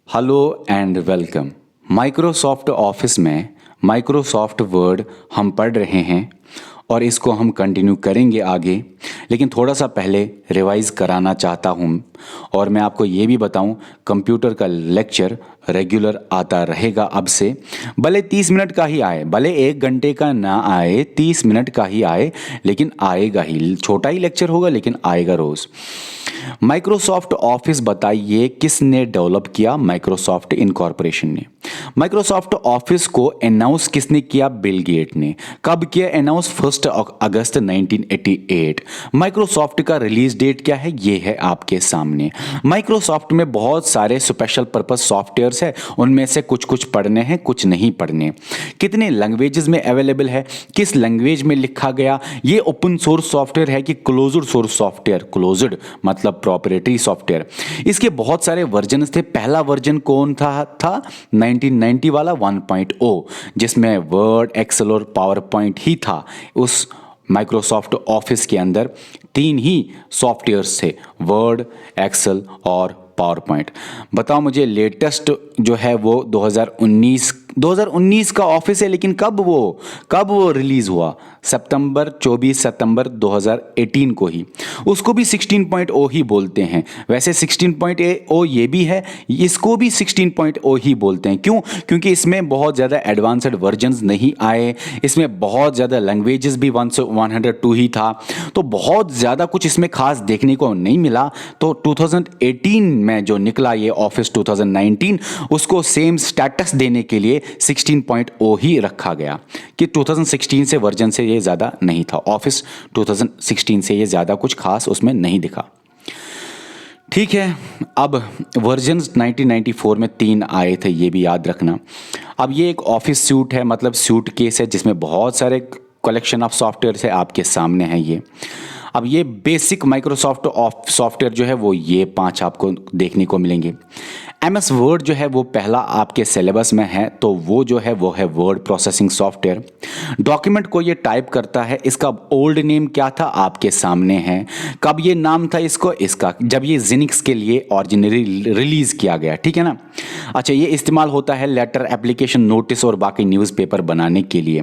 Hello and welcome. Microsoft office में Microsoft word हम पढ़ रहे हैं और इसको हम कंटिन्यू करेंगे आगे। लेकिन थोड़ा सा पहले रिवाइज कराना चाहता हूँ और मैं आपको ये भी बताऊँ, कंप्यूटर का लेक्चर रेगुलर आता रहेगा अब से। भले 30 मिनट का ही आए, भले 1 घंटे का ना आए, 30 मिनट का ही आए, लेकिन आएगा ही। छोटा ही लेक्चर होगा लेकिन आएगा रोज़। माइक्रोसॉफ्ट ऑफिस बताइए किसने डेवलप किया? माइक्रोसॉफ्ट इनकॉर्पोरेशन ने। माइक्रोसॉफ्ट ऑफिस को अनाउंस किसने किया? बिल गेट ने। कब किया अनाउंस? 1 अगस्त 1988। माइक्रोसॉफ्ट का रिलीज डेट क्या है? ये है आपके सामने। माइक्रोसॉफ्ट में बहुत सारे स्पेशल पर्पस सॉफ्टवेयर्स है, उनमें से कुछ कुछ पढ़ने हैं, कुछ नहीं पढ़ने। कितने लैंग्वेजेस में अवेलेबल है, किस लैंग्वेज में लिखा गया, ये ओपन सोर्स सॉफ्टवेयर है कि क्लोज्ड सोर्स सॉफ्टवेयर? क्लोज्ड मतलब प्रोप्राइटरी सॉफ्टवेयर। इसके बहुत सारे वर्जन थे। पहला वर्जन कौन था 1990 वाला 1.0, जिसमें वर्ड, एक्सेल और पावर पॉइंट ही था। उस माइक्रोसॉफ्ट ऑफिस के अंदर 3 ही सॉफ्टवेयर्स थे, वर्ड, एक्सेल और पावर पॉइंट। बताओ मुझे, लेटेस्ट जो है वो 2019 का ऑफिस है, लेकिन कब वो रिलीज हुआ? 24 सितंबर 2018 को ही। उसको भी 16.0 ही बोलते हैं। वैसे 16.0 ये भी है, इसको भी 16.0 ही बोलते हैं। क्यों? क्योंकि इसमें बहुत ज़्यादा एडवांस्ड वर्जन्स नहीं आए, इसमें बहुत ज़्यादा लैंग्वेजेस भी 102 ही था, तो बहुत ज़्यादा कुछ इसमें खास देखने को नहीं मिला। तो 2018 में जो निकला ये ऑफिस 2019, उसको सेम स्टेटस देने के लिए 16.0 ही रखा गया कि 2016 से वर्जन से ये ज़्यादा नहीं था। ऑफिस 2016 से ये ज़्यादा कुछ खास उसमें नहीं दिखा। ठीक है, अब वर्जन्स 1994 में 3 आए थे, ये भी याद रखना। अब ये एक ऑफिस सूट है, मतलब सूट केस है, जिसमें बहुत सारे कलेक्शन ऑफ सॉफ्टवेयर है, आपके सामने है ये। अब ये बेसिक माइक्रोसॉफ्ट सॉफ्टवेयर जो है वो ये 5 आपको देखने को मिलेंगे। MS वर्ड जो है वो पहला आपके सिलेबस में है, तो वो जो है वो है वर्ड प्रोसेसिंग सॉफ्टवेयर। डॉक्यूमेंट को ये टाइप करता है। इसका ओल्ड नेम क्या था? आपके सामने है। कब ये नाम था इसका जब ये जिनिक्स के लिए ओरिजिनली रिलीज किया गया, ठीक है ना। अच्छा, ये इस्तेमाल होता है लेटर, एप्लीकेशन, नोटिस और बाकी न्यूज़पेपर बनाने के लिए।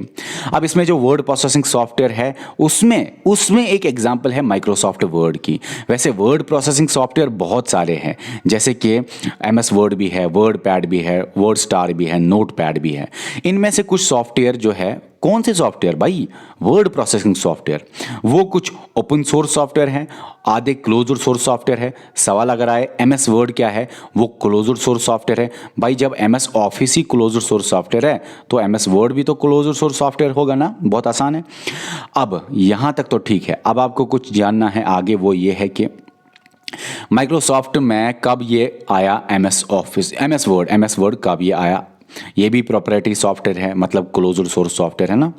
अब इसमें जो वर्ड प्रोसेसिंग सॉफ्टवेयर है उसमें एक एग्जांपल है माइक्रोसॉफ्ट वर्ड की। वैसे वर्ड प्रोसेसिंग सॉफ्टवेयर बहुत सारे हैं, जैसे कि MS वर्ड भी है, वर्ड पैड भी है, वर्ड स्टार भी है, नोट पैड भी है। इनमें से कुछ सॉफ्टवेयर जो है, कौन से सॉफ्टवेयर भाई? Word processing software. वो कुछ ओपन सोर्स सॉफ्टवेयर हैं, आधे क्लोज्ड सोर्स सॉफ्टवेयर है। सवाल अगर आए MS वर्ड क्या है, वो क्लोज्ड सोर्स सॉफ्टवेयर है। भाई जब MS ऑफिस ही क्लोज्ड सोर्स सॉफ्टवेयर है, तो MS वर्ड भी तो क्लोज्ड सोर्स सॉफ्टवेयर होगा ना। बहुत आसान है। अब यहां तक तो ठीक है। अब आपको कुछ जानना है आगे, वो ये है कि माइक्रोसॉफ्ट में कब ये आया MS वर्ड कब ये आया? ये भी प्रोप्राइटरी सॉफ्टवेयर है, मतलब क्लोज्ड सोर्स सॉफ्टवेयर है ना।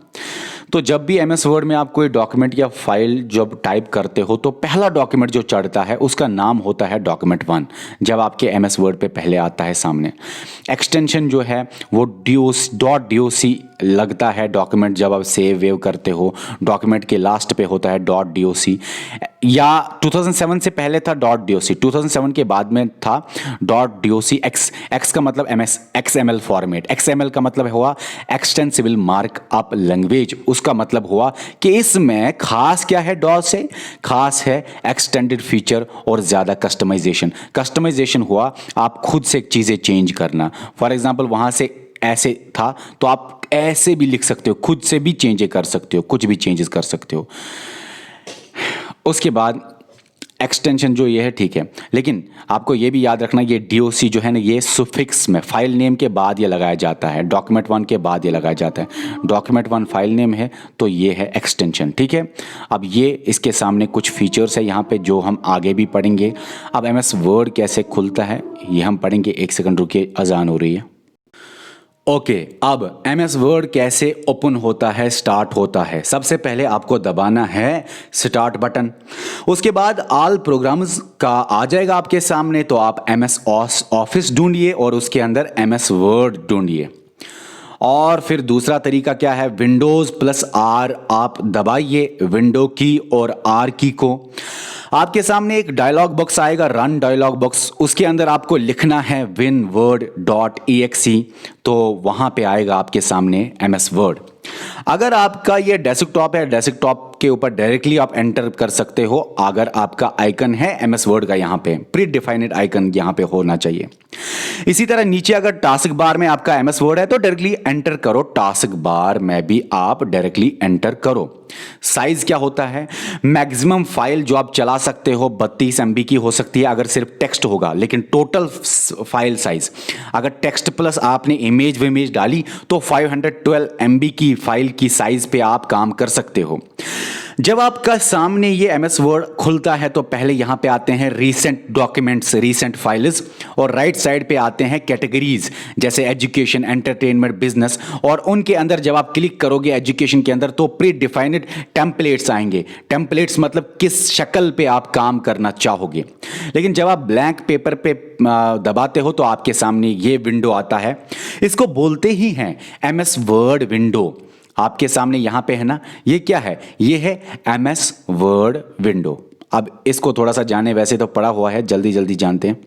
तो जब भी MS वर्ड में आप कोई डॉक्यूमेंट या फाइल जब टाइप करते हो, तो पहला डॉक्यूमेंट जो चढ़ता है उसका नाम होता है डॉक्यूमेंट 1, जब आपके MS वर्ड पे पहले आता है सामने। एक्सटेंशन जो है वो .doc लगता है डॉक्यूमेंट जब आप सेव वेव करते हो। डॉक्यूमेंट के लास्ट पे होता है .doc, या 2007 से पहले था .doc, 2007 के बाद में था .doc। एक्स का मतलब XML फॉर्मेट, XML का मतलब हुआ एक्सटेंसिबल मार्कअप लैंग्वेज। उसका मतलब हुआ कि इसमें खास क्या है? डॉ से खास है एक्सटेंडेड फीचर और ज़्यादा कस्टमाइजेशन हुआ, आप खुद से चीज़ें चेंज करना। फॉर एग्जांपल वहाँ से ऐसे था तो आप ऐसे भी लिख सकते हो, खुद से भी चेंज कर सकते हो, कुछ भी चेंजेस कर सकते हो। उसके बाद एक्सटेंशन जो ये है, ठीक है, लेकिन आपको ये भी याद रखना, ये DOC जो है ना, ये सुफिक्स में फाइल नेम के बाद ये लगाया जाता है, डॉक्यूमेंट 1 के बाद ये लगाया जाता है। डॉक्यूमेंट 1 फाइल नेम है तो ये है एक्सटेंशन, ठीक है। अब ये इसके सामने कुछ फीचर्स है यहाँ पे जो हम आगे भी पढ़ेंगे। अब MS वर्ड कैसे खुलता है ये हम पढ़ेंगे। 1 सेकंड रुकिए, अजान हो रही है। ओके, अब MS वर्ड कैसे ओपन होता है, स्टार्ट होता है? सबसे पहले आपको दबाना है स्टार्ट बटन। उसके बाद ऑल प्रोग्राम्स का आ जाएगा आपके सामने, तो आप MS ऑफिस ढूंढिए और उसके अंदर MS वर्ड ढूंढिए। और फिर दूसरा तरीका क्या है? विंडोज़+R आप दबाइए, विंडो की और R की को। आपके सामने एक डायलॉग बॉक्स आएगा, रन डायलॉग बॉक्स, उसके अंदर आपको लिखना है winword.exe, तो वहां पे आएगा आपके सामने MS वर्ड। अगर आपका ये डेस्कटॉप है, डेस्कटॉप के ऊपर डायरेक्टली आप एंटर कर सकते हो। अगर आपका आइकन है MS वर्ड का, यहाँ पे प्री डिफाइंड आइकन यहाँ पे होना चाहिए। इसी तरह नीचे अगर टास्क बार में आपका MS वर्ड है तो डायरेक्टली एंटर करो, टास्क बार में भी आप डायरेक्टली एंटर करो। साइज क्या होता है, मैक्सिमम फाइल जो आप चला सकते हो 32 MB की हो सकती है अगर सिर्फ टेक्स्ट होगा, लेकिन टोटल फाइल साइज अगर टेक्स्ट प्लस आपने इमेज विमेज डाली तो 512 MB की फाइल की साइज पे आप काम कर सकते हो। जब आपका सामने ये MS वर्ड खुलता है तो पहले यहां पे आते हैं रीसेंट डॉक्यूमेंट्स, रीसेंट फाइल्स, और राइट साइड पे आते हैं कैटेगरीज जैसे एजुकेशन, एंटरटेनमेंट, बिजनेस, और उनके अंदर जब आप क्लिक करोगे एजुकेशन के अंदर तो प्री डिफाइंड टेम्पलेट्स आएंगे। टेम्पलेट्स मतलब किस शक्ल पे आप काम करना चाहोगे। लेकिन जब आप ब्लैंक पेपर पे दबाते हो तो आपके सामने ये विंडो आता है, इसको बोलते ही हैं MS वर्ड विंडो। आपके सामने यहां पे है ना, ये क्या है, ये है MS वर्ड विंडो। अब इसको थोड़ा सा जाने, वैसे तो पढ़ा हुआ है, जल्दी जल्दी जानते हैं।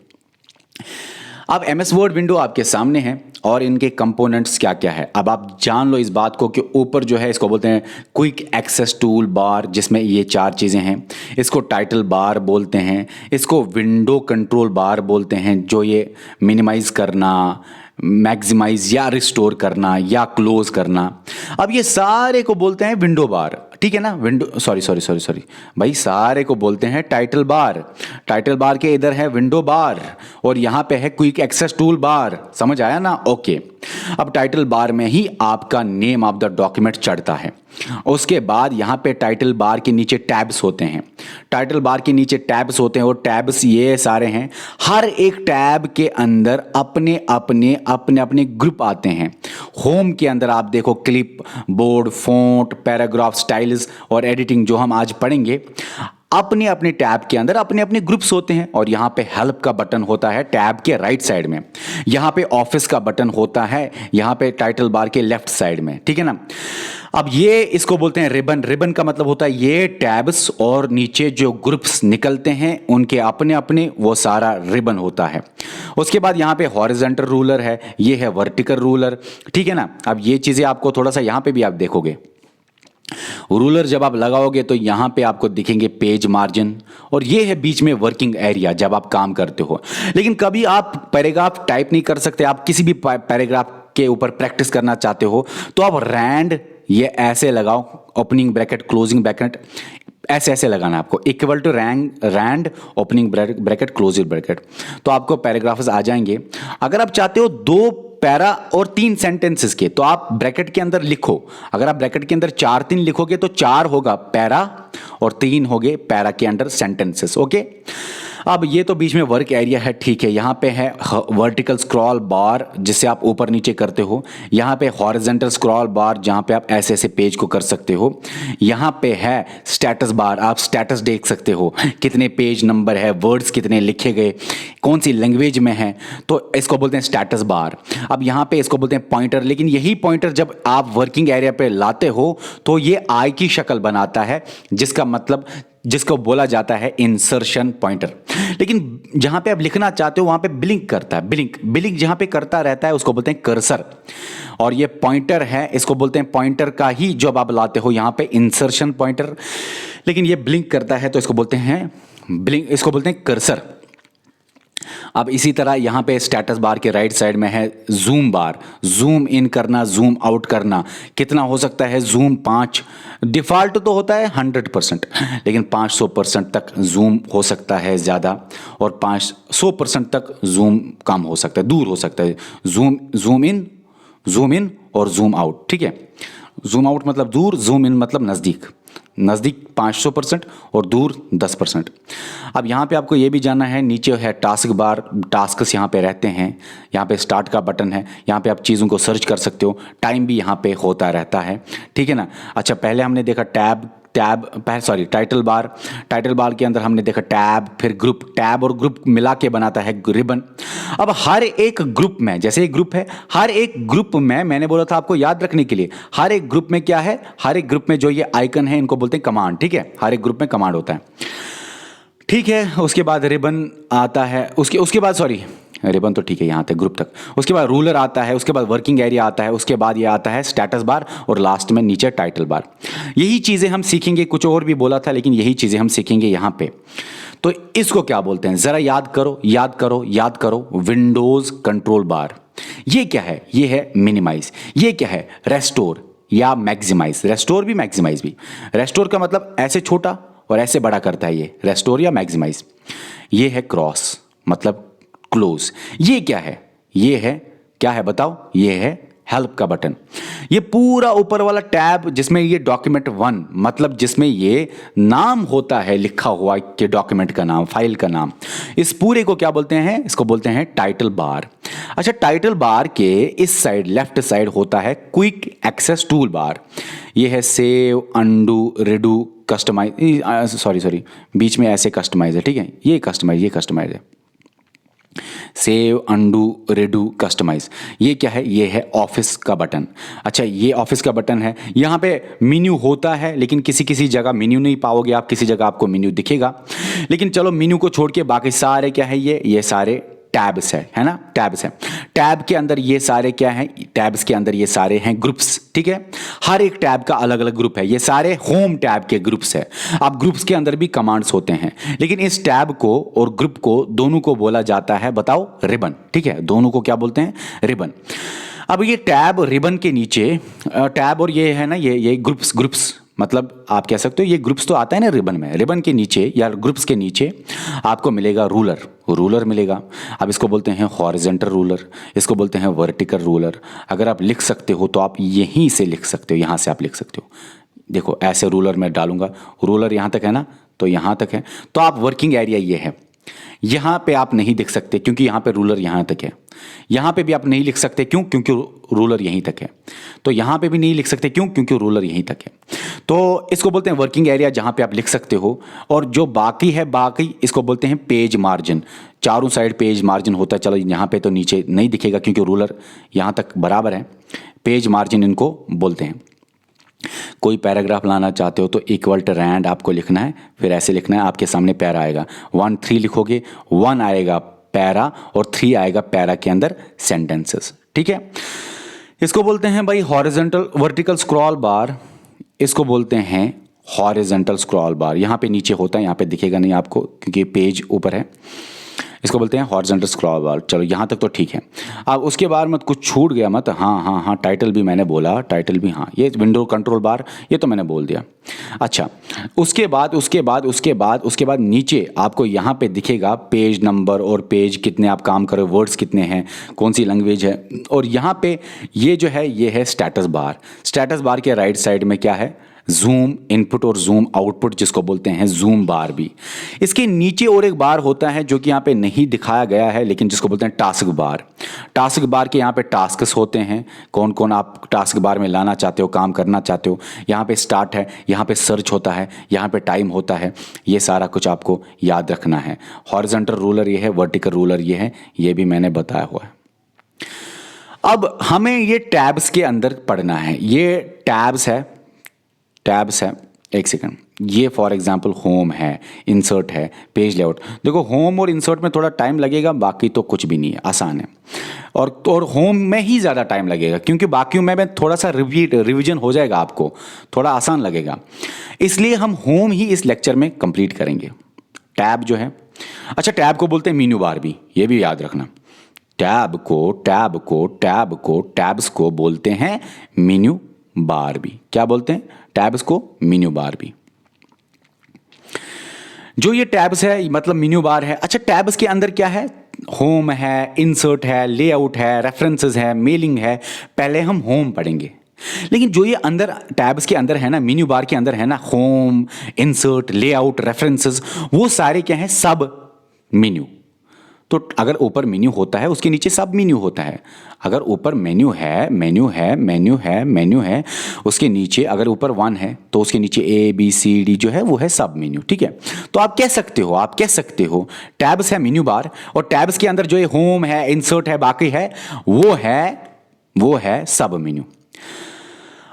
अब MS वर्ड विंडो आपके सामने है और इनके कंपोनेंट्स क्या क्या है अब आप जान लो इस बात को कि ऊपर जो है इसको बोलते हैं क्विक एक्सेस टूल बार, जिसमें ये 4 चीज़ें हैं। इसको टाइटल बार बोलते हैं, इसको विंडो कंट्रोल बार बोलते हैं जो ये मिनिमाइज करना, मैक्सिमाइज या रिस्टोर करना या क्लोज करना। अब ये सारे को बोलते हैं विंडो बार, ठीक है ना। विंडो सॉरी भाई, सारे को बोलते हैं टाइटल बार। टाइटल बार के इधर है विंडो बार और यहाँ पे है क्विक एक्सेस टूल बार, समझ आया ना। ओके, अब टाइटल बार में ही आपका नेम ऑफ द डॉक्यूमेंट चढ़ता है। उसके बाद यहाँ पे टाइटल बार के नीचे टैब्स होते हैं, टाइटल बार के नीचे टैब्स होते हैं और टैब्स ये सारे हैं। हर एक टैब के अंदर अपने अपने अपने अपने ग्रुप आते हैं। होम के अंदर आप देखो clip board, font, paragraph, styles और एडिटिंग जो हम आज पढ़ेंगे, अपने अपने टैब के अंदर अपने अपने ग्रुप्स होते हैं। और यहाँ पे हेल्प का बटन होता है टैब के राइट साइड में, यहाँ पे ऑफिस का बटन होता है यहाँ पे टाइटल बार के लेफ्ट साइड में, ठीक है ना। अब ये इसको बोलते हैं रिबन। रिबन का मतलब होता है ये टैब्स और नीचे जो ग्रुप्स निकलते हैं उनके अपने अपने वो सारा रिबन होता है। उसके बाद यहाँ पे हॉरिजॉन्टल रूलर है, ये है वर्टिकल रूलर, ठीक है ना। अब ये चीज़ें आपको थोड़ा सा यहाँ पे भी आप देखोगे, रूलर जब आप लगाओगे तो यहाँ पे आपको दिखेंगे पेज मार्जिन, और ये है बीच में वर्किंग एरिया जब आप काम करते हो। लेकिन कभी आप पैराग्राफ टाइप नहीं कर सकते, आप किसी भी पैराग्राफ के ऊपर प्रैक्टिस करना चाहते हो तो आप रैंड ये ऐसे लगाओ, ओपनिंग ब्रैकेट क्लोजिंग ब्रैकेट, ऐसे ऐसे लगाना है आपको, equal to rand opening bracket closing bracket, तो आपको पैराग्राफ्स आ जाएंगे। अगर आप चाहते हो 2 पैरा और 3 सेंटेंसेस के तो आप ब्रैकेट के अंदर लिखो। अगर आप ब्रैकेट के अंदर 4-3 लिखोगे तो 4 होगा पैरा और 3 होंगे पैरा के अंदर सेंटेंसेस। ओके, अब ये तो बीच में वर्क एरिया है, ठीक है। यहाँ पे है वर्टिकल स्क्रॉल बार जिससे आप ऊपर नीचे करते हो, यहाँ पे हॉरिजॉन्टल स्क्रॉल बार जहाँ पे आप ऐसे ऐसे पेज को कर सकते हो, यहाँ पे है स्टेटस बार, आप स्टेटस देख सकते हो कितने पेज नंबर है, वर्ड्स कितने लिखे गए, कौन सी लैंग्वेज में है, तो इसको बोलते हैं स्टेटस बार। अब यहाँ पे इसको बोलते हैं पॉइंटर, लेकिन यही पॉइंटर जब आप वर्किंग एरिया पे लाते हो तो ये आई की शक्ल बनाता है, जिसका मतलब जिसको बोला जाता है इंसर्शन पॉइंटर। लेकिन जहां पे आप लिखना चाहते हो वहां पे ब्लिंक करता है, ब्लिंक जहां पे करता रहता है उसको बोलते हैं कर्सर, और ये पॉइंटर है, इसको बोलते हैं पॉइंटर का ही जब आप लाते हो यहां पे इंसर्शन पॉइंटर, लेकिन ये ब्लिंक करता है तो इसको बोलते हैं ब्लिंक, इसको बोलते हैं कर्सर। अब इसी तरह यहाँ पे स्टेटस बार के राइट साइड में है जूम बार, जूम इन करना, जूम आउट करना, कितना हो सकता है जूम 5, डिफ़ॉल्ट तो होता है 100%, लेकिन 500% तक जूम हो सकता है ज़्यादा, और 500% तक जूम कम हो सकता है, दूर हो सकता है। जूम इन और जूम आउट, ठीक है। जूम आउट मतलब दूर, जूम इन मतलब नज़दीक 500% और दूर 10%। अब यहाँ पे आपको ये भी जानना है, नीचे है टास्क बार, टास्क्स यहाँ पे रहते हैं, यहाँ पे स्टार्ट का बटन है, यहाँ पे आप चीज़ों को सर्च कर सकते हो, टाइम भी यहाँ पे होता रहता है, ठीक है ना। अच्छा, पहले हमने देखा टाइटल बार के अंदर हमने देखा टैब, फिर ग्रुप, टैब और ग्रुप मिला के बनाता है रिबन। अब हर एक ग्रुप में, जैसे एक ग्रुप है, हर एक ग्रुप में मैंने बोला था आपको याद रखने के लिए, हर एक ग्रुप में क्या है, हर एक ग्रुप में जो ये आइकन है इनको बोलते हैं कमांड, ठीक है। हर एक ग्रुप में कमांड होता है। ठीक है, उसके बाद रिबन आता है, उसके बाद सॉरी, रिबन तो ठीक है यहाँ तक, ग्रुप तक। उसके बाद रूलर आता है, उसके बाद वर्किंग एरिया आता है, उसके बाद ये आता है स्टेटस बार, और लास्ट में नीचे टाइटल बार। यही चीज़ें हम सीखेंगे, कुछ और भी बोला था लेकिन यही चीज़ें हम सीखेंगे यहाँ पे। तो इसको क्या बोलते हैं, ज़रा याद करो याद करो याद करो। विंडोज़ कंट्रोल बार। ये क्या है, ये है मिनिमाइज। ये क्या है, रेस्टोर या मैक्सिमाइज। रेस्टोर भी मैक्सिमाइज भी। रेस्टोर का मतलब ऐसे छोटा और ऐसे बड़ा करता है, ये रेस्टोर या मैक्सिमाइज। ये है क्रॉस, मतलब क्लोज। ये क्या है, ये है क्या है बताओ, ये है हेल्प का बटन। ये पूरा ऊपर वाला टैब जिसमें ये डॉक्यूमेंट 1, मतलब जिसमें ये नाम होता है लिखा हुआ कि डॉक्यूमेंट का नाम, फाइल का नाम, इस पूरे को क्या बोलते हैं, इसको बोलते हैं टाइटल बार। अच्छा, टाइटल बार के इस साइड लेफ्ट साइड होता है क्विक एक्सेस टूल बार। ये है save, undo, redo, customise, sorry बीच में ऐसे कस्टमाइज है, ठीक है, ये कस्टमाइज है। Save, undo, redo, customise. ये क्या है, ये है ऑफिस का बटन। अच्छा, ये ऑफिस का बटन है। यहाँ पे मेन्यू होता है लेकिन किसी किसी जगह मेन्यू नहीं पाओगे आप, किसी जगह आपको मेन्यू दिखेगा। लेकिन चलो मेन्यू को छोड़ के बाकी सारे क्या है, ये सारे टैब्स है ना, टैब्स है। टैब के अंदर ये सारे क्या हैं, टैब्स के अंदर ये सारे हैं ग्रुप्स, ठीक है। हर एक टैब का अलग अलग ग्रुप है, ये सारे होम टैब के ग्रुप्स है। अब ग्रुप्स के अंदर भी कमांड्स होते हैं, लेकिन इस टैब को और ग्रुप को दोनों को बोला जाता है, बताओ, रिबन, ठीक है। दोनों को क्या बोलते हैं, रिबन। अब ये टैब रिबन के नीचे, टैब और ये है ना, ये ग्रुप्स मतलब आप कह सकते हो ये ग्रुप्स तो आता है ना रिबन में। रिबन के नीचे या ग्रुप्स के नीचे आपको मिलेगा रूलर मिलेगा। अब इसको बोलते हैं हॉरिजॉन्टल रूलर, इसको बोलते हैं वर्टिकल रूलर। अगर आप लिख सकते हो तो आप यहीं से लिख सकते हो, यहाँ से आप लिख सकते हो। देखो ऐसे रूलर मैं डालूंगा, रूलर यहाँ तक है ना, तो यहाँ तक है। तो आप वर्किंग एरिया ये है, यहाँ पे आप नहीं लिख सकते क्योंकि यहाँ पे रूलर यहाँ तक है। यहाँ पे भी आप नहीं लिख सकते, क्यों, क्योंकि रूलर यहीं तक है। तो यहाँ पे भी नहीं लिख सकते, क्यों, क्योंकि रूलर यहीं तक है। तो इसको बोलते हैं वर्किंग एरिया, जहाँ पे आप लिख सकते हो। और जो बाकी है, बाकी इसको बोलते हैं पेज मार्जिन। चारों साइड पेज मार्जिन होता है। चलो यहाँ पे तो नीचे नहीं दिखेगा क्योंकि रूलर यहाँ तक बराबर है। पेज मार्जिन इनको बोलते हैं। कोई पैराग्राफ लाना चाहते हो तो इक्वल टू रैंड आपको लिखना है, फिर ऐसे लिखना है, आपके सामने पैरा आएगा। 1 3 लिखोगे, 1 आएगा पैरा और 3 आएगा पैरा के अंदर सेंटेंसेस, ठीक है। इसको बोलते हैं भाई हॉरिजॉन्टल वर्टिकल स्क्रॉल बार, इसको बोलते हैं हॉरिजॉन्टल स्क्रॉल बार। यहाँ पे नीचे होता है, यहाँ पे दिखेगा नहीं आपको क्योंकि पेज ऊपर है। इसको बोलते हैं हॉरिजॉन्टल स्क्रॉल बार। चलो यहाँ तक तो ठीक है। अब उसके बाद मत कुछ छूट गया मत, हाँ, टाइटल भी मैंने बोला, टाइटल भी, हाँ, ये विंडो कंट्रोल बार ये तो मैंने बोल दिया। अच्छा, उसके बाद नीचे आपको यहाँ पे दिखेगा पेज नंबर और पेज कितने आप काम करो, वर्ड्स कितने हैं, कौन सी लैंग्वेज है। और यहाँ पे ये जो है ये है स्टेटस बार। स्टेटस बार के राइट साइड में क्या है, जूम इनपुट और जूम आउटपुट, जिसको बोलते हैं जूम बार भी। इसके नीचे और एक बार होता है जो कि यहाँ पे नहीं दिखाया गया है, लेकिन जिसको बोलते हैं टास्क बार। टास्क बार के यहाँ पे टास्क्स होते हैं, कौन कौन आप टास्क बार में लाना चाहते हो, काम करना चाहते हो। यहाँ पे स्टार्ट है, यहाँ पे सर्च होता है, यहाँ पे टाइम होता है। ये सारा कुछ आपको याद रखना है। हॉरिजॉन्टल रूलर ये है, वर्टिकल रूलर ये है, ये भी मैंने बताया हुआ है। अब हमें ये टैब्स के अंदर पढ़ना है। ये टैब्स है, एक सेकंड, ये फॉर एग्जांपल होम है, इंसर्ट है, पेज लेआउट। देखो होम और इंसर्ट में थोड़ा टाइम लगेगा, बाकी तो कुछ भी नहीं है, आसान है। और होम में ही ज़्यादा टाइम लगेगा क्योंकि बाकियों में थोड़ा सा रिवीजन हो जाएगा, आपको थोड़ा आसान लगेगा। इसलिए हम होम ही इस लेक्चर में कंप्लीट करेंगे। टैब जो है, अच्छा, टैब को बोलते हैं मेन्यू बार भी, ये भी याद रखना। टैब्स को बोलते हैं मेन्यू बार भी। क्या बोलते हैं, टैब्स को मेन्यू बार भी। जो ये टैब्स है मतलब मेन्यू बार है। अच्छा, टैब्स के अंदर क्या है, होम है, इंसर्ट है, लेआउट है, रेफरेंसेस है, मेलिंग है। पहले हम होम पढ़ेंगे, लेकिन जो ये अंदर टैब्स के अंदर है ना, मेन्यू बार के अंदर है ना, होम, इंसर्ट, लेआउट, रेफरेंसेस, वो सारे क्या है, सब मेन्यू। तो अगर ऊपर मेन्यू होता है उसके नीचे सब मेन्यू होता है। अगर ऊपर मेन्यू है, उसके नीचे अगर ऊपर 1 है तो उसके नीचे ABCD जो है वो है सब मेन्यू, ठीक है। तो आप कह सकते हो टैब्स है मेन्यू बार, और टैब्स के अंदर जो ये होम है, इंसर्ट है, बाकी है, वो है सब मेन्यू।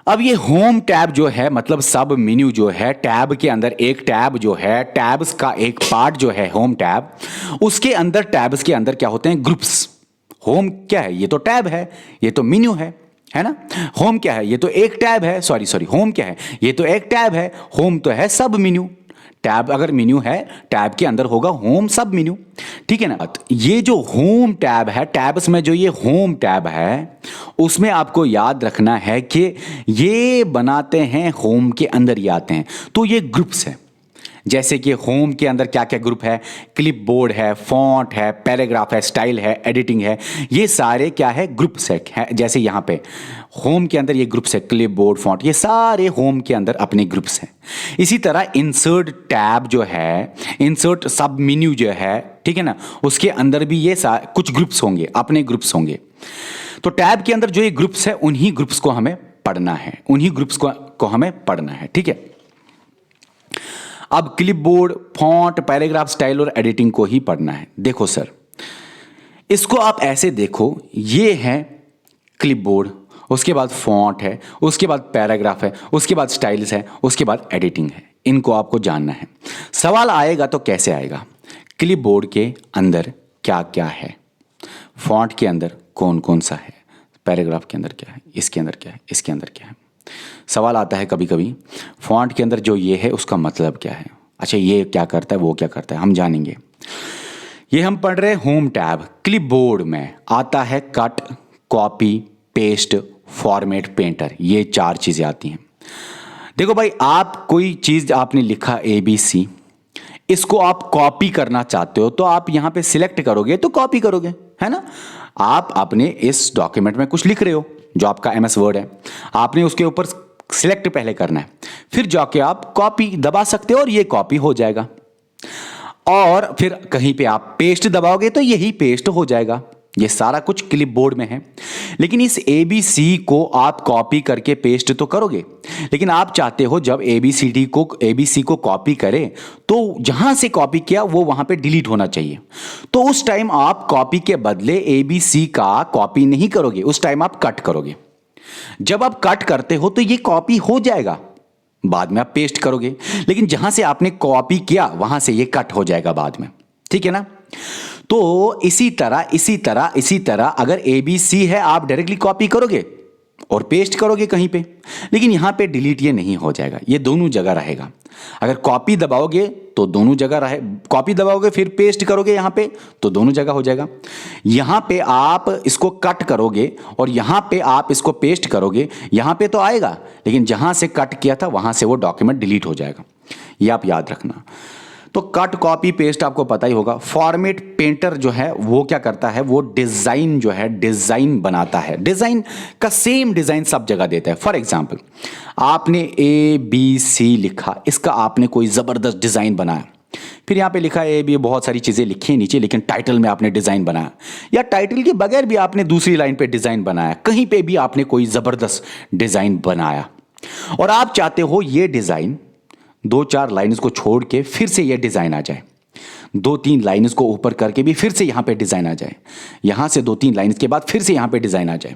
अब ये होम टैब जो है मतलब सब मेन्यू जो है, टैब के अंदर एक टैब जो है, टैब्स का एक पार्ट जो है होम टैब, उसके अंदर टैब्स के अंदर क्या होते हैं, ग्रुप्स। होम क्या है, ये तो टैब है, ये तो मेन्यू है ना। होम क्या है, ये तो एक टैब है, सॉरी होम क्या है, ये तो एक टैब है, होम तो है सब मेन्यू। टैब अगर मेन्यू है, टैब के अंदर होगा होम सब मेन्यू, ठीक है ना। तो ये जो होम टैब है, टैब्स में जो ये होम टैब है, उसमें आपको याद रखना है कि ये बनाते हैं होम के अंदर ही आते हैं, तो ये ग्रुप्स है। जैसे कि होम के अंदर क्या क्या ग्रुप है, क्लिपबोर्ड है, फॉन्ट है, पैराग्राफ है, स्टाइल है, एडिटिंग है, ये सारे क्या है, ग्रुप्स है। जैसे यहाँ पे होम के अंदर ये ग्रुप्स है, क्लिपबोर्ड, फॉन्ट, ये सारे होम के अंदर अपने ग्रुप्स हैं। इसी तरह इंसर्ट टैब जो है, इंसर्ट सब मेन्यू जो है, ठीक है ना, उसके अंदर भी ये कुछ ग्रुप्स होंगे, अपने ग्रुप्स होंगे। तो टैब के अंदर जो ये ग्रुप्स है, उन्हीं ग्रुप्स को हमें पढ़ना है, उन्हीं ग्रुप्स को हमें पढ़ना है, ठीक है। अब क्लिपबोर्ड, फॉन्ट, पैराग्राफ, स्टाइल और एडिटिंग को ही पढ़ना है। देखो सर, इसको आप ऐसे देखो, ये है क्लिपबोर्ड, उसके बाद फॉन्ट है, उसके बाद पैराग्राफ है, उसके बाद स्टाइल्स है, उसके बाद एडिटिंग है। इनको आपको जानना है। सवाल आएगा तो कैसे आएगा, क्लिपबोर्ड के अंदर क्या क्या है, फॉन्ट के अंदर कौन कौन सा है, पैराग्राफ के अंदर क्या है, इसके अंदर क्या है, इसके अंदर क्या है। सवाल आता है कभी कभी, फॉन्ट के अंदर जो ये है उसका मतलब क्या है, अच्छा ये क्या करता है, वो क्या करता है, हम जानेंगे। ये हम पढ़ रहे हैं होम टैब। क्लिपबोर्ड में आता है cut, copy, paste, format, painter, ये 4 चीज़ें आती हैं। देखो भाई, आप कोई चीज़ आपने लिखा ABC, इसको आप कॉपी करना चाहते हो तो आप यहाँ पे सिलेक्ट करोगे तो कॉपी करोगे, है ना। आप अपने इस डॉक्यूमेंट में कुछ लिख रहे हो, जो आपका MS वर्ड है, आपने उसके ऊपर सिलेक्ट पहले करना है, फिर जाके आप कॉपी दबा सकते हो और ये कॉपी हो जाएगा। और फिर कहीं पे आप पेस्ट दबाओगे तो यही पेस्ट हो जाएगा। ये सारा कुछ क्लिपबोर्ड में है। लेकिन इस ABC को आप कॉपी करके पेस्ट तो करोगे, लेकिन आप चाहते हो जब ABC को कॉपी करें तो जहां से कॉपी किया वो वहां पे डिलीट होना चाहिए। तो उस टाइम आप कॉपी के बदले ABC का कॉपी नहीं करोगे, उस टाइम आप कट करोगे। जब आप कट करते हो तो ये कॉपी हो जाएगा, बाद में आप पेस्ट करोगे, लेकिन जहां से आपने कॉपी किया वहां से ये कट हो जाएगा बाद में, ठीक है ना। तो इसी तरह अगर ABC है, आप डायरेक्टली कॉपी करोगे और पेस्ट करोगे कहीं पे, लेकिन यहां पे डिलीट ये नहीं हो जाएगा, ये दोनों जगह रहेगा। अगर कॉपी दबाओगे तो दोनों जगह रहे, कॉपी दबाओगे फिर पेस्ट करोगे यहां पे तो दोनों जगह हो जाएगा। यहां पे आप इसको कट करोगे और यहां पे आप इसको पेस्ट करोगे, यहां पे तो आएगा, लेकिन जहां से कट किया था वहां से वो डॉक्यूमेंट डिलीट हो जाएगा, ये आप याद रखना। तो कट, कॉपी, पेस्ट आपको पता ही होगा। फॉर्मेट पेंटर जो है वो क्या करता है, वो डिजाइन जो है, डिजाइन बनाता है, डिजाइन का सेम डिजाइन सब जगह देता है। फॉर एग्जांपल, आपने ABC लिखा, इसका आपने कोई जबरदस्त डिजाइन बनाया, फिर यहां पे लिखा है AB, बहुत सारी चीजें लिखी है नीचे, लेकिन टाइटल में आपने डिजाइन बनाया, या टाइटल के बगैर भी आपने दूसरी लाइन पे डिजाइन बनाया, कहीं पे भी आपने कोई जबरदस्त डिजाइन बनाया और आप चाहते हो ये डिजाइन 2-4 लाइन्स को छोड़ के फिर से ये डिजाइन आ जाए, 2-3 लाइन्स को ऊपर करके भी फिर से यहां पे डिजाइन आ जाए, यहां से 2-3 लाइन्स के बाद फिर से यहां पे डिजाइन आ जाए।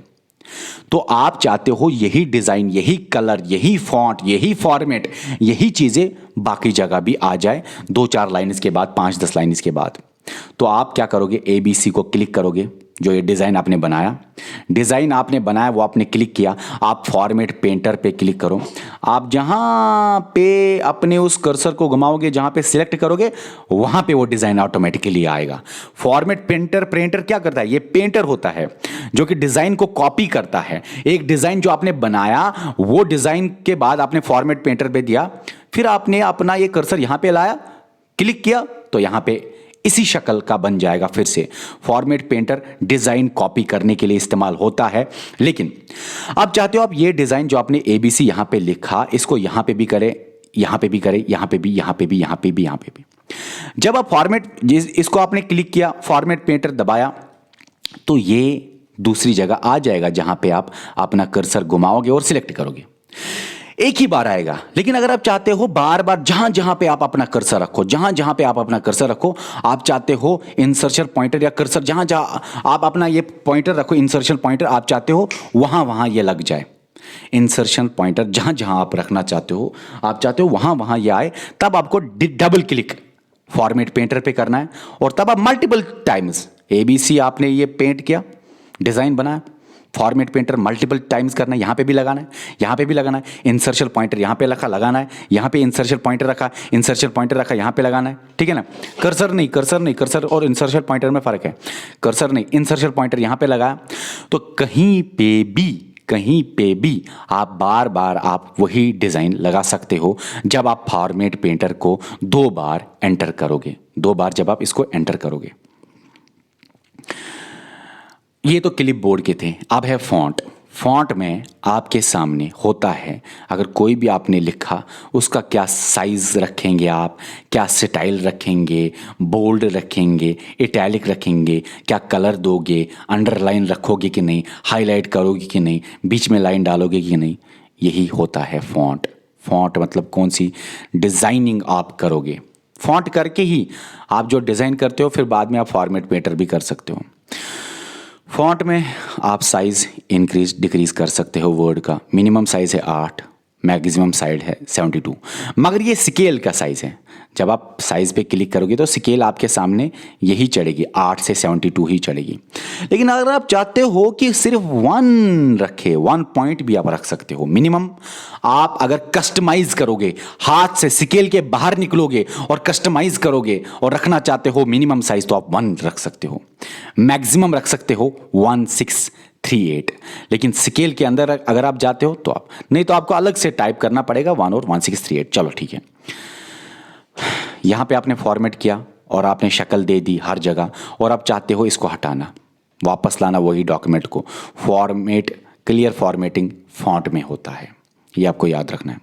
तो आप चाहते हो यही डिजाइन, यही कलर, यही फॉन्ट, यही फॉर्मेट, यही चीजें बाकी जगह भी आ जाए 2-4 लाइन्स के बाद, 5-10 लाइन्स के बाद। तो आप क्या करोगे, ABC को क्लिक करोगे, जो ये डिज़ाइन आपने बनाया वो आपने क्लिक किया, आप फॉर्मेट पेंटर पे क्लिक करो। आप जहां पे अपने उस कर्सर को घुमाओगे, जहां पे सिलेक्ट करोगे, वहां पे वो डिज़ाइन ऑटोमेटिकली आएगा। फॉर्मेट पेंटर क्या करता है, ये पेंटर होता है जो कि डिज़ाइन को कॉपी करता है। एक डिज़ाइन जो आपने बनाया, वो डिज़ाइन के बाद आपने फॉर्मेट पेंटर पे दिया, फिर आपने अपना ये कर्सर यहां पे लाया, क्लिक किया तो यहां पे इसी शक्ल का बन जाएगा। फिर से फॉर्मेट पेंटर डिजाइन कॉपी करने के लिए इस्तेमाल होता है। लेकिन आप चाहते हो आप ये डिजाइन जो आपने ABC यहां पे लिखा, इसको यहां पे भी करें, यहां पे भी करें, यहां पे भी, यहां पे भी, यहां पे भी, यहां पे भी। जब आप इसको आपने क्लिक किया, फॉर्मेट पेंटर दबाया, तो ये दूसरी जगह आ जाएगा जहां पे आप अपना कर्सर घुमाओगे और सिलेक्ट करोगे। एक ही बार आएगा। लेकिन अगर आप चाहते हो बार बार जहां जहां पे आप अपना कर्सर रखो, जहां जहां पे आप अपना कर्सर रखो, आप चाहते हो इंसर्शन पॉइंटर या कर्सर जहां जहां आप अपना ये पॉइंटर रखो, इंसर्शन पॉइंटर आप चाहते हो वहां वहां ये लग जाए, इंसर्शन पॉइंटर जहां जहां आप रखना चाहते हो, आप चाहते हो वहां वहां ये आए, तब आपको डबल क्लिक फॉर्मेट पेंटर पे करना है और तब आप मल्टीपल टाइम्स ABC आपने ये पेंट किया, डिजाइन बनाया, फॉर्मेट पेंटर मल्टीपल टाइम्स करना है, यहाँ पे भी लगाना है, यहाँ पे भी लगाना है, इंसर्शन पॉइंटर यहाँ पे रखा लगाना है, यहाँ पे इंसर्शन पॉइंटर रखा, इंसर्शन पॉइंटर रखा यहाँ पे लगाना है, ठीक है ना। कर्सर और इंसर्शन पॉइंटर में फ़र्क है। कर्सर नहीं, इंसर्शन पॉइंटर यहाँ पे लगाया तो कहीं पे भी आप बार बार आप वही डिज़ाइन लगा सकते हो जब आप फॉर्मेट पेंटर को 2 बार एंटर करोगे, 2 बार जब आप इसको एंटर करोगे। ये तो क्लिप बोर्ड के थे। अब है फॉन्ट। फॉन्ट में आपके सामने होता है, अगर कोई भी आपने लिखा उसका क्या साइज़ रखेंगे आप, क्या स्टाइल रखेंगे, बोल्ड रखेंगे, इटैलिक रखेंगे, क्या कलर दोगे, अंडरलाइन रखोगे कि नहीं, हाईलाइट करोगे कि नहीं, बीच में लाइन डालोगे कि नहीं, यही होता है फॉन्ट। फॉन्ट मतलब कौन सी डिज़ाइनिंग आप करोगे। फॉन्ट करके ही आप जो डिज़ाइन करते हो फिर बाद में आप फॉर्मेट पेंटर भी कर सकते हो। फॉन्ट में आप साइज़ इंक्रीज डिक्रीज़ कर सकते हो। वर्ड का मिनिमम साइज़ है 8, मैक्सिमम साइज है 72, मगर ये स्केल का साइज़ है। जब आप साइज़ पे क्लिक करोगे तो स्केल आपके सामने यही चढ़ेगी, 8 से 72 ही चढ़ेगी। लेकिन अगर आप चाहते हो कि सिर्फ 1 रखे, 1 पॉइंट भी आप रख सकते हो मिनिमम। आप अगर कस्टमाइज़ करोगे, हाथ से स्केल के बाहर निकलोगे और कस्टमाइज़ करोगे और रखना चाहते हो मिनिमम साइज़, तो आप 1 रख सकते हो। मैक्सिमम रख सकते हो 1638, लेकिन स्केल के अंदर अगर आप जाते हो तो आप नहीं, तो आपको अलग से टाइप करना पड़ेगा 1 और 1638। चलो ठीक है, यहाँ पे आपने फॉर्मेट किया और आपने शक्ल दे दी हर जगह, और आप चाहते हो इसको हटाना, वापस लाना वही डॉक्यूमेंट को। फॉर्मेट, क्लियर फॉर्मेटिंग फॉन्ट में होता है, ये आपको याद रखना है।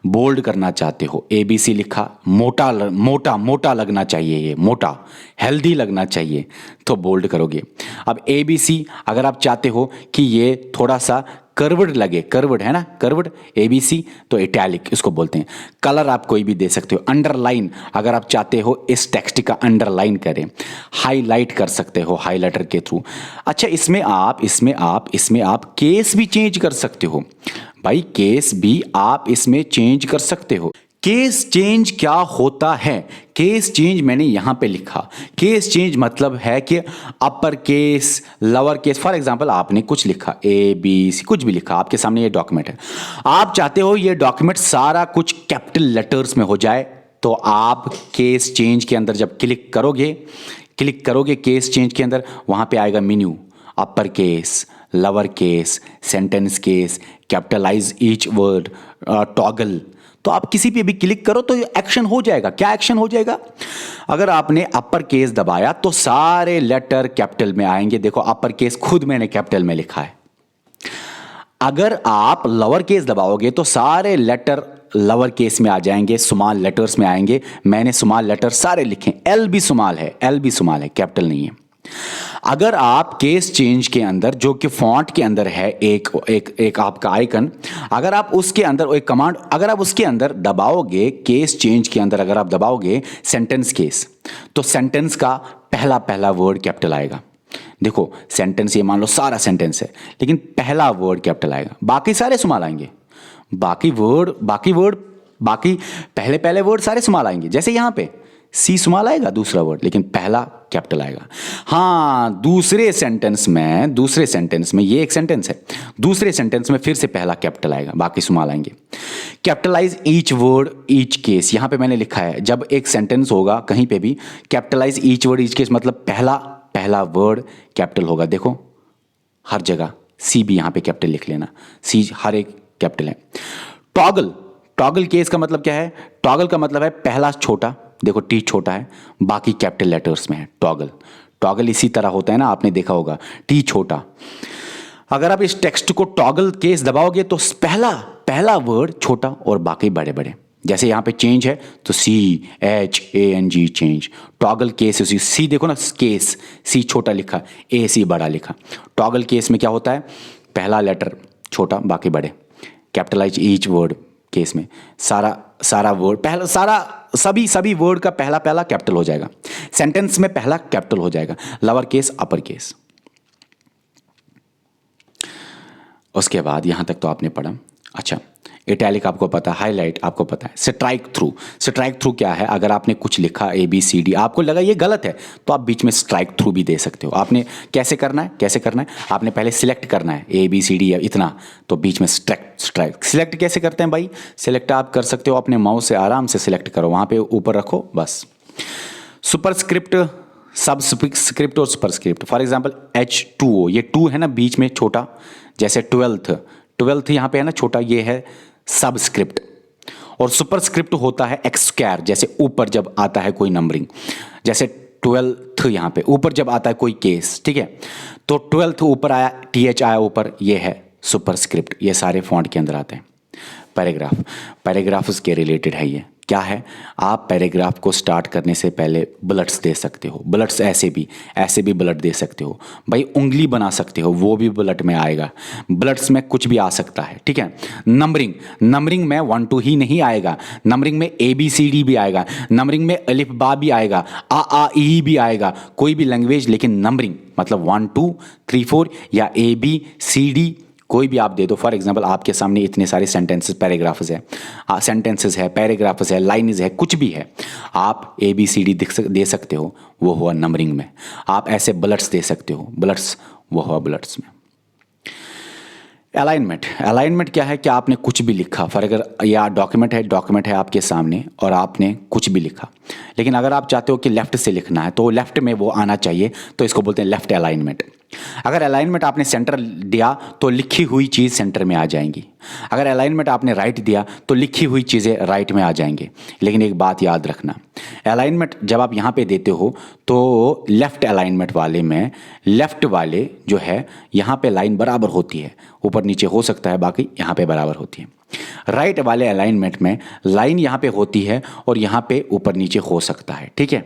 बोल्ड करना चाहते हो, ABC लिखा, मोटा मोटा मोटा लगना चाहिए, ये मोटा हेल्दी लगना चाहिए, तो बोल्ड करोगे। अब ABC अगर आप चाहते हो कि ये थोड़ा सा कर्व्ड लगे, कर्व्ड है ना, कर्व्ड ABC, तो इटैलिक इसको बोलते हैं। कलर आप कोई भी दे सकते हो। अंडरलाइन अगर आप चाहते हो इस टेक्स्ट का अंडरलाइन करें, हाईलाइट कर सकते हो हाईलाइटर के थ्रू। अच्छा, इसमें आप केस भी चेंज कर सकते हो भाई, केस भी आप इसमें चेंज कर सकते हो। केस चेंज क्या होता है? केस चेंज मैंने यहां पे लिखा। केस चेंज मतलब है कि अपर case, lower case, for example आपने कुछ लिखा ABC, कुछ भी लिखा, आपके सामने ये डॉक्यूमेंट है, आप चाहते हो ये डॉक्यूमेंट सारा कुछ कैपिटल लेटर्स में हो जाए, तो आप केस चेंज के अंदर जब क्लिक करोगे केस चेंज के अंदर, वहां पे आएगा menu, upper case, lower case, sentence case, capitalise each word, toggle. तो आप किसी पे भी क्लिक करो तो एक्शन हो जाएगा। क्या एक्शन हो जाएगा? अगर आपने अपर केस दबाया तो सारे लेटर कैपिटल में आएंगे। देखो अपर केस खुद मैंने कैपिटल में लिखा है। अगर आप लोअर केस दबाओगे तो सारे लेटर लोअर केस में आ जाएंगे, स्मॉल लेटर्स में आएंगे। मैंने स्मॉल लेटर सारे लिखे, L भी स्मॉल है, कैपिटल नहीं है। अगर आप केस चेंज के अंदर, जो कि फॉन्ट के अंदर है एक आपका आइकन, अगर आप उसके अंदर एक कमांड, अगर आप उसके अंदर दबाओगे, केस चेंज के अंदर अगर आप दबाओगे सेंटेंस केस, तो सेंटेंस का पहला वर्ड कैपिटल आएगा। देखो सेंटेंस, ये मान लो सारा सेंटेंस है, लेकिन पहला वर्ड कैपिटल आएगा, बाकी सारे स्मॉल आएंगे। बाकी पहले वर्ड सारे स्मॉल आएंगे। जैसे यहां पे C स्मॉल आएगा दूसरा वर्ड, लेकिन पहला कैपिटल आएगा। हाँ, दूसरे सेंटेंस में ये एक सेंटेंस है, दूसरे सेंटेंस में फिर से पहला कैपिटल आएगा, बाकी स्मॉल आएंगे। Capitalise each word each case, यहां पे मैंने लिखा है, जब एक सेंटेंस होगा कहीं पे भी, capitalise each word each case मतलब पहला वर्ड कैपिटल होगा। देखो हर जगह C भी यहां पे कैपिटल लिख लेना, C हर एक कैपिटल है। टॉगल केस का मतलब क्या है? टॉगल का मतलब है पहला छोटा, देखो T छोटा है, बाकी कैपिटल लेटर्स में है। टॉगल इसी तरह होता है ना, आपने देखा होगा, T छोटा। अगर आप इस टेक्स्ट को टॉगल केस दबाओगे तो पहला वर्ड छोटा और बाकी बड़े बड़े। जैसे यहाँ पे चेंज है तो CHANG चेंज। टॉगल केस उसी C, देखो ना केस, C छोटा लिखा, AC बड़ा लिखा। टॉगल केस में क्या होता है? पहला लेटर छोटा, बाकी बड़े। कैपिटलाइज ईच वर्ड केस में सारा वर्ड सभी वर्ड का पहला कैपिटल हो जाएगा। सेंटेंस में पहला कैपिटल हो जाएगा, लोअर केस अपर केस। उसके बाद यहाँ तक तो आपने पढ़ा। अच्छा, इटैलिक आपको पता, हाईलाइट आपको पता है, स्ट्राइक थ्रू। स्ट्राइक थ्रू क्या है? अगर आपने कुछ लिखा ABCD, आपको लगा ये गलत है, तो आप बीच में स्ट्राइक थ्रू भी दे सकते हो। आपने कैसे करना है, कैसे करना है? आपने पहले सिलेक्ट करना है ABCD या इतना, तो बीच में स्ट्राइक। सिलेक्ट कैसे करते हैं भाई? सिलेक्ट आप कर सकते हो अपने माउस से, आराम से सिलेक्ट करो, वहाँ पे ऊपर रखो बस। सुपरस्क्रिप्ट, सब स्क्रिप्ट और सुपरस्क्रिप्ट। फॉर एग्जाम्पल H2O, ये 2 है ना बीच में छोटा, जैसे 12th यहाँ पे है ना छोटा, ये है सबस्क्रिप्ट। और सुपरस्क्रिप्ट होता है X², जैसे ऊपर जब आता है कोई नंबरिंग, जैसे 12th यहाँ पे ऊपर जब आता है कोई केस, ठीक है, तो 12th ऊपर आया, TH आया ऊपर, ये है सुपरस्क्रिप्ट। ये सारे फॉन्ट के अंदर आते हैं। पैराग्राफ उसके रिलेटेड है। ये क्या है? आप पैराग्राफ को स्टार्ट करने से पहले बुलेट्स दे सकते हो। बुलेट्स ऐसे भी बुलेट दे सकते हो भाई। उंगली बना सकते हो, वो भी बुलेट में आएगा। बुलेट्स में कुछ भी आ सकता है, ठीक है। नंबरिंग में 1 2 ही नहीं आएगा, नंबरिंग में ABCD भी आएगा, नंबरिंग में अलिफ बा भी आएगा, आ ई भी आएगा, कोई भी लैंग्वेज, लेकिन नंबरिंग मतलब 1 2 3 4 या ABCD कोई भी आप दे दो। फॉर एग्जांपल आपके सामने इतने सारे सेंटेंसेस है, पैराग्राफ्स है, लाइन्स है, कुछ भी है, आप ABCD दे सकते हो, वो हुआ नंबरिंग में। आप ऐसे बुलेट्स दे सकते हो, बुलेट्स, वो हुआ बुलेट्स में। अलाइनमेंट क्या है? क्या आपने कुछ भी लिखा, फॉर अगर या डॉक्यूमेंट है आपके सामने और आपने कुछ भी लिखा, लेकिन अगर आप चाहते हो कि लेफ्ट से लिखना है तो लेफ्ट में वो आना चाहिए, तो इसको बोलते हैं लेफ्ट अलाइनमेंट। अगर अलाइनमेंट आपने सेंटर दिया तो लिखी हुई चीज़ सेंटर में आ जाएंगी। अगर अलाइनमेंट आपने राइट दिया तो लिखी हुई चीज़ें राइट में आ जाएंगे। लेकिन एक बात याद रखना, अलाइनमेंट जब आप यहाँ पे देते हो तो लेफ्ट अलाइनमेंट वाले में लेफ्ट वाले जो है यहाँ पे लाइन बराबर होती है, ऊपर नीचे हो सकता है, बाकी यहाँ पे बराबर होती है। राइट वाले अलाइनमेंट में लाइन यहाँ पे होती है और यहाँ पे ऊपर नीचे हो सकता है, ठीक है।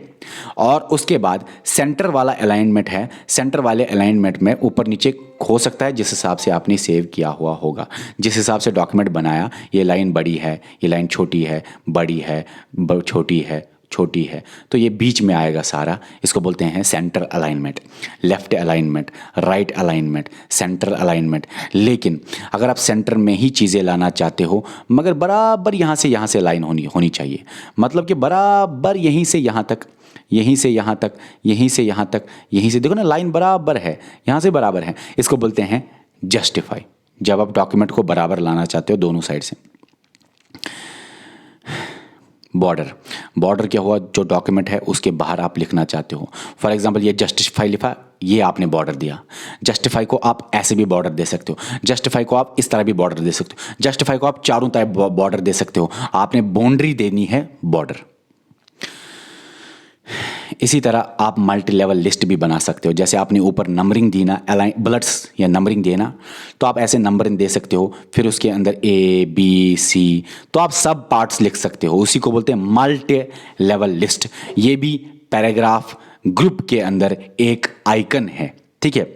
और उसके बाद सेंटर वाला अलाइनमेंट है, सेंटर वाले अलाइनमेंट में ऊपर नीचे हो सकता है, जिस हिसाब से आपने सेव किया हुआ होगा, जिस हिसाब से डॉक्यूमेंट बनाया। ये लाइन बड़ी है, ये लाइन छोटी है, बड़ी है, छोटी है, तो ये बीच में आएगा सारा। इसको बोलते हैं centre alignment, left alignment, right alignment, centre alignment. लेकिन अगर आप सेंटर में ही चीज़ें लाना चाहते हो, मगर बराबर यहाँ से लाइन होनी चाहिए, मतलब कि बराबर यहीं से यहाँ तक, यहीं से यहाँ तक, यहीं से यहाँ तक, यहीं से, देखो ना लाइन बराबर है, यहाँ से बराबर है। इसको बोलते हैं जस्टिफाई, जब आप डॉक्यूमेंट को बराबर लाना चाहते हो दोनों साइड से। बॉर्डर क्या हुआ? जो डॉक्यूमेंट है उसके बाहर आप लिखना चाहते हो। फॉर एग्जांपल ये जस्टिफाई लिखा, ये आपने बॉर्डर दिया। जस्टिफाई को आप ऐसे भी बॉर्डर दे सकते हो, जस्टिफाई को आप इस तरह भी बॉर्डर दे सकते हो, जस्टिफाई को आप चारों तरफ बॉर्डर दे सकते हो। आपने बाउंड्री देनी है बॉर्डर। इसी तरह आप मल्टी लेवल लिस्ट भी बना सकते हो। जैसे आपने ऊपर नंबरिंग दी ना, बुलेट्स या नंबरिंग देना, तो आप ऐसे नंबरिंग दे सकते हो। फिर उसके अंदर ABC, तो आप सब पार्ट्स लिख सकते हो। उसी को बोलते हैं मल्टी लेवल लिस्ट। ये भी पैराग्राफ ग्रुप के अंदर एक आइकन है, ठीक है।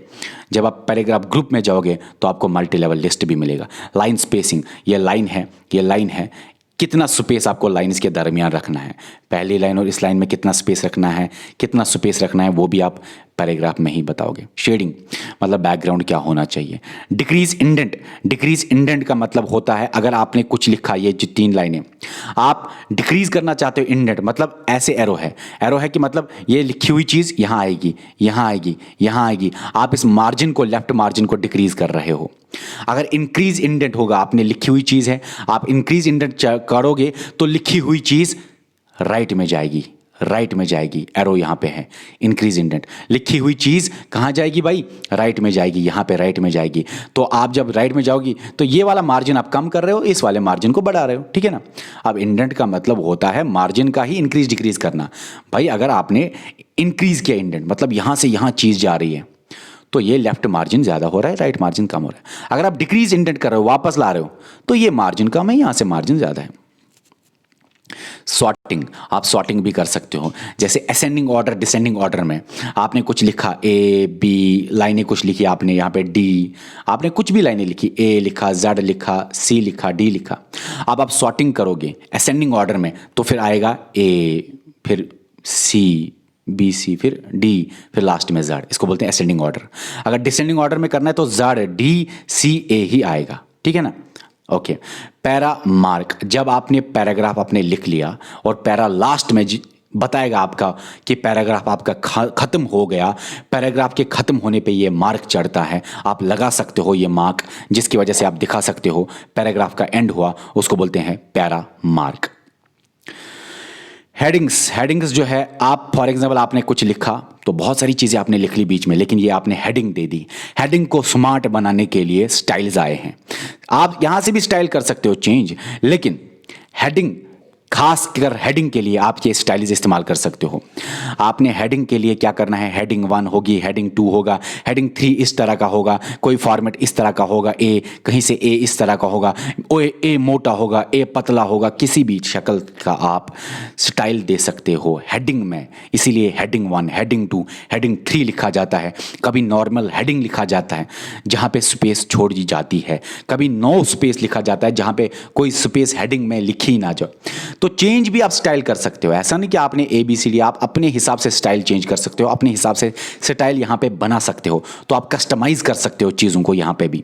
जब आप पैराग्राफ ग्रुप में जाओगे तो आपको मल्टी लेवल लिस्ट भी मिलेगा। लाइन स्पेसिंग, ये लाइन है, कितना स्पेस आपको लाइंस के दरमियान रखना है, पहली लाइन और इस लाइन में कितना स्पेस रखना है, वो भी आप पैराग्राफ में ही बताओगे। शेडिंग मतलब बैकग्राउंड क्या होना चाहिए। डिक्रीज इंडेंट का मतलब होता है, अगर आपने कुछ लिखा, ये जो 3 लाइनें आप डिक्रीज करना चाहते हो, इंडेंट मतलब ऐसे एरो है कि मतलब ये लिखी हुई चीज़ यहाँ आएगी, आप इस मार्जिन को, लेफ्ट मार्जिन को डिक्रीज कर रहे हो। अगर इंक्रीज इंडेंट होगा, आपने लिखी हुई चीज़ है, आप इंक्रीज इंडेंट करोगे तो लिखी हुई चीज़ राइट में जाएगी, एरो यहाँ पे है। इंक्रीज इंडेंट, लिखी हुई चीज़ कहाँ जाएगी भाई? राइट में जाएगी, यहाँ पे राइट में जाएगी। तो आप जब राइट में जाओगी तो ये वाला मार्जिन आप कम कर रहे हो, इस वाले मार्जिन को बढ़ा रहे हो, ठीक है ना। अब इंडेंट का मतलब होता है मार्जिन का ही इंक्रीज डिक्रीज करना। भाई अगर आपने इंक्रीज किया इंडेंट, मतलब यहाँ से यहाँ चीज़ जा रही है, तो ये लेफ्ट मार्जिन ज़्यादा हो रहा है, राइट मार्जिन कम हो रहा है। अगर आप डिक्रीज इंडेंट कर रहे हो, वापस ला रहे हो, तो ये मार्जिन कम है, यहाँ से मार्जिन ज़्यादा है। सॉर्टिंग, आप सॉर्टिंग भी कर सकते हो। जैसे असेंडिंग ऑर्डर, डिसेंडिंग ऑर्डर में आपने कुछ लिखा, A B लाइनें कुछ लिखी आपने, यहाँ पे D आपने कुछ भी लाइनें लिखी, A लिखा, Z लिखा, C लिखा, D लिखा। अब आप सॉर्टिंग करोगे असेंडिंग ऑर्डर में, तो फिर आएगा A, फिर C, बी सी फिर डी फिर लास्ट में जेड, इसको बोलते हैं असेंडिंग ऑर्डर। अगर डिसेंडिंग ऑर्डर में करना है तो जेड डी सी ए ही आएगा, ठीक है ना। ओके, पैरा मार्क, जब आपने पैराग्राफ आपने लिख लिया और पैरा लास्ट में बताएगा आपका कि पैराग्राफ आपका खत्म हो गया, पैराग्राफ के खत्म होने पे ये मार्क चढ़ता है, आप लगा सकते हो ये मार्क, जिसकी वजह से आप दिखा सकते हो पैराग्राफ का एंड हुआ, उसको बोलते हैं पैरा मार्क। हेडिंग्स, हेडिंग्स जो है, आप फॉर एग्जांपल आपने कुछ लिखा तो बहुत सारी चीज़ें आपने लिख ली बीच में, लेकिन ये आपने हेडिंग दे दी। हेडिंग को स्मार्ट बनाने के लिए स्टाइल्स आए हैं। आप यहाँ से भी स्टाइल कर सकते हो चेंज, लेकिन हेडिंग, खास कर हेडिंग के लिए आप ये स्टाइल्स इस्तेमाल कर सकते हो। आपने हेडिंग के लिए क्या करना है, हेडिंग 1 होगी, हेडिंग 2 होगा, हेडिंग 3 इस तरह का होगा, कोई फॉर्मेट इस तरह का होगा, ए कहीं से ए इस तरह का होगा, ए मोटा होगा, ए पतला होगा, किसी भी शक्ल का आप स्टाइल दे सकते हो हेडिंग में। इसीलिए हेडिंग 1, हेडिंग 2, हेडिंग 3 लिखा जाता है। कभी नॉर्मल हेडिंग लिखा जाता है जहाँ पे स्पेस छोड़ दी जाती है, कभी नो स्पेस लिखा जाता है जहाँ पे कोई स्पेस हेडिंग में लिखी ही ना जाए। तो चेंज भी आप स्टाइल कर सकते हो, ऐसा नहीं कि आपने ABCD, आप अपने हिसाब से स्टाइल चेंज कर सकते हो, अपने हिसाब से स्टाइल यहाँ पे बना सकते हो, तो आप कस्टमाइज कर सकते हो चीज़ों को यहाँ पे भी।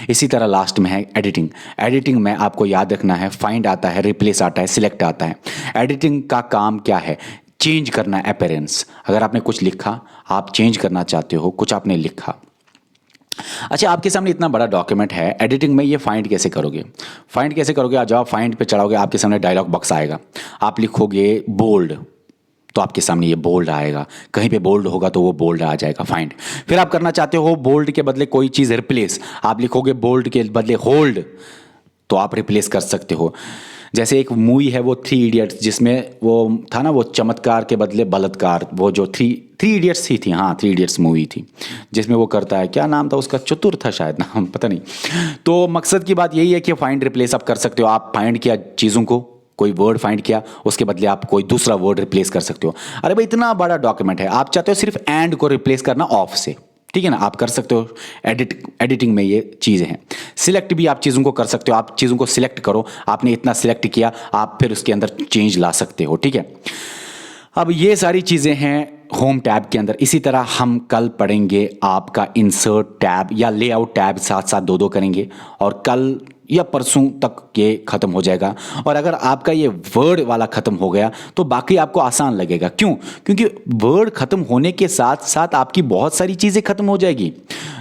इसी तरह लास्ट में है एडिटिंग। एडिटिंग में आपको याद रखना है, फाइंड आता है, रिप्लेस आता है, सिलेक्ट आता है। एडिटिंग का काम क्या है, चेंज करना है अपीयरेंस। अगर आपने कुछ लिखा, आप चेंज करना चाहते हो, कुछ आपने लिखा, अच्छा आपके सामने इतना बड़ा डॉक्यूमेंट है, एडिटिंग में ये फाइंड कैसे करोगे? फाइंड कैसे करोगे? जब आप फाइंड पे चढ़ाओगे आपके सामने डायलॉग बॉक्स आएगा, आप लिखोगे बोल्ड तो आपके सामने ये बोल्ड आएगा, कहीं पे बोल्ड होगा तो वो बोल्ड आ जाएगा फाइंड। फिर आप करना चाहते हो बोल्ड के बदले कोई चीज़ रिप्लेस, आप लिखोगे बोल्ड के बदले होल्ड, तो आप रिप्लेस कर सकते हो। जैसे एक मूवी है वो 3 इडियट्स, जिसमें वो था ना, वो चमत्कार के बदले बलात्कार, वो जो थ्री इडियट्स ही थी, हाँ 3 इडियट्स मूवी थी, जिसमें वो करता है, क्या नाम था उसका, चतुर था शायद नाम, पता नहीं। तो मकसद की बात यही है कि फाइंड रिप्लेस आप कर सकते हो। आप फाइंड किया चीज़ों को, कोई वर्ड फाइंड किया, उसके बदले आप कोई दूसरा वर्ड रिप्लेस कर सकते हो। अरे भाई इतना बड़ा डॉक्यूमेंट है, आप चाहते हो सिर्फ एंड को रिप्लेस करना ऑफ से, ठीक है ना, आप कर सकते हो। एडिटिंग में ये चीज़ें हैं। सिलेक्ट भी आप चीज़ों को कर सकते हो, आप चीज़ों को सिलेक्ट करो, आपने इतना सिलेक्ट किया, आप फिर उसके अंदर चेंज ला सकते हो, ठीक है। अब ये सारी चीज़ें हैं होम टैब के अंदर। इसी तरह हम कल पढ़ेंगे आपका इंसर्ट टैब या लेआउट टैब, साथ साथ 2-2 करेंगे, और कल या परसों तक ये ख़त्म हो जाएगा। और अगर आपका ये वर्ड वाला ख़त्म हो गया तो बाकी आपको आसान लगेगा। क्यों? क्योंकि वर्ड ख़त्म होने के साथ साथ आपकी बहुत सारी चीज़ें ख़त्म हो जाएगी।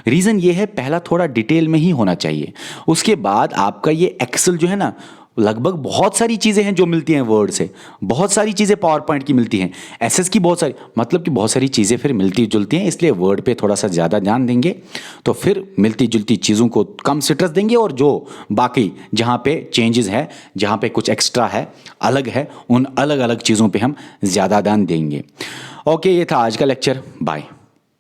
रीज़न ये है, पहला थोड़ा डिटेल में ही होना चाहिए, उसके बाद आपका ये एक्सेल जो है ना, लगभग बहुत सारी चीज़ें हैं जो मिलती हैं वर्ड से, बहुत सारी चीज़ें पावर पॉइंट की मिलती हैं, एसएस की बहुत सारी, मतलब कि बहुत सारी चीज़ें फिर मिलती जुलती हैं। इसलिए वर्ड पे थोड़ा सा ज़्यादा ध्यान देंगे तो फिर मिलती जुलती चीज़ों को कम स्ट्रेस देंगे, और जो बाकी जहाँ पे चेंजेस है, जहाँ पे कुछ एक्स्ट्रा है, अलग है, उन अलग अलग चीज़ों पर हम ज़्यादा ध्यान देंगे। ओके, ये था आज का लेक्चर। बाय।